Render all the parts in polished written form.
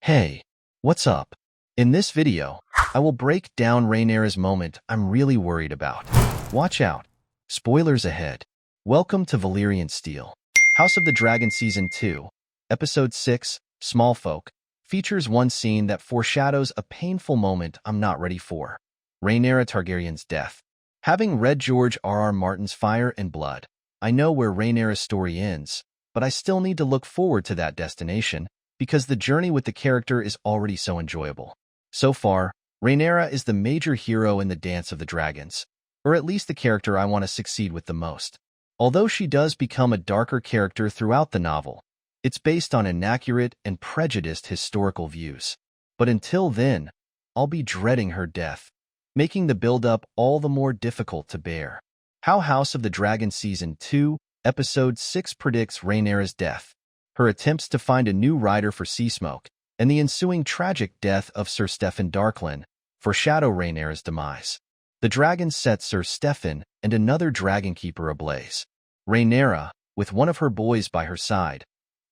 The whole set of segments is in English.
Hey, what's up? In this video, I will break down Rhaenyra's moment I'm really worried about. Watch out. Spoilers ahead. Welcome to Valyrian Steel. House of the Dragon Season 2, Episode 6, Small Folk, features one scene that foreshadows a painful moment I'm not ready for. Rhaenyra Targaryen's death. Having read George R.R. Martin's Fire and Blood, I know where Rhaenyra's story ends, but I still need to look forward to that destination, because the journey with the character is already so enjoyable. So far, Rhaenyra is the major hero in the Dance of the Dragons, or at least the character I want to succeed with the most. Although she does become a darker character throughout the novel, it's based on inaccurate and prejudiced historical views. But until then, I'll be dreading her death, making the build-up all the more difficult to bear. How House of the Dragon Season 2, Episode 6 predicts Rhaenyra's death. Her attempts to find a new rider for Seasmoke, and the ensuing tragic death of Ser Steffon Darklyn foreshadow Rhaenyra's demise. The dragon sets Ser Steffon and another dragon keeper ablaze. Rhaenyra, with one of her boys by her side,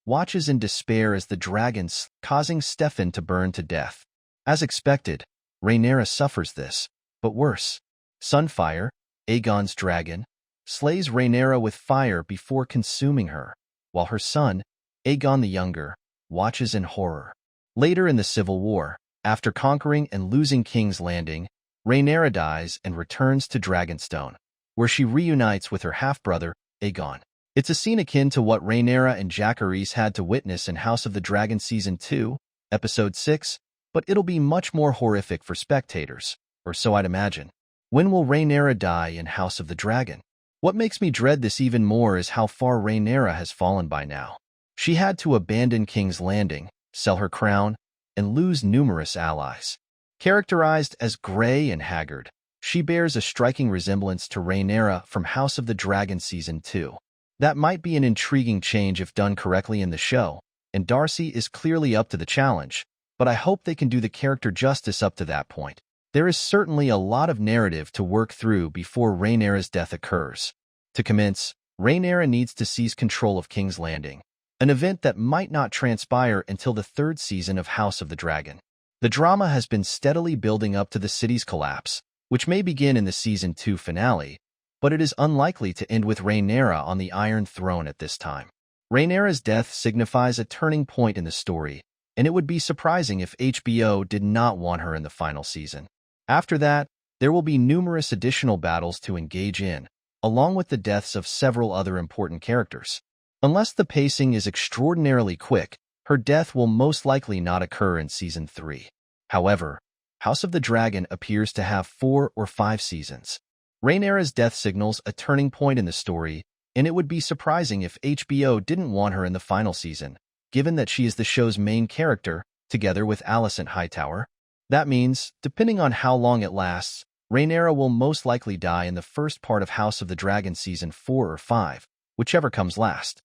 watches in despair as the dragons causing Steffon to burn to death. As expected, Rhaenyra suffers this, but worse. Sunfire, Aegon's dragon, slays Rhaenyra with fire before consuming her, while her son, Aegon the Younger, watches in horror. Later in the Civil War, after conquering and losing King's Landing, Rhaenyra dies and returns to Dragonstone, where she reunites with her half-brother, Aegon. It's a scene akin to what Rhaenyra and Jacaerys had to witness in House of the Dragon Season 2, Episode 6, but it'll be much more horrific for spectators, or so I'd imagine. When will Rhaenyra die in House of the Dragon? What makes me dread this even more is how far Rhaenyra has fallen by now. She had to abandon King's Landing, sell her crown, and lose numerous allies. Characterized as gray and haggard, she bears a striking resemblance to Rhaenyra from House of the Dragon Season 2. That might be an intriguing change if done correctly in the show, and Darcy is clearly up to the challenge, but I hope they can do the character justice up to that point. There is certainly a lot of narrative to work through before Rhaenyra's death occurs. To commence, Rhaenyra needs to seize control of King's Landing, an event that might not transpire until the third season of House of the Dragon. The drama has been steadily building up to the city's collapse, which may begin in the Season 2 finale, but it is unlikely to end with Rhaenyra on the Iron Throne at this time. Rhaenyra's death signifies a turning point in the story, and it would be surprising if HBO did not want her in the final season. After that, there will be numerous additional battles to engage in, along with the deaths of several other important characters. Unless the pacing is extraordinarily quick, her death will most likely not occur in Season 3. However, House of the Dragon appears to have 4 or 5 seasons. Rhaenyra's death signals a turning point in the story, and it would be surprising if HBO didn't want her in the final season, given that she is the show's main character, together with Alicent Hightower. That means, depending on how long it lasts, Rhaenyra will most likely die in the first part of House of the Dragon Season 4 or 5, whichever comes last.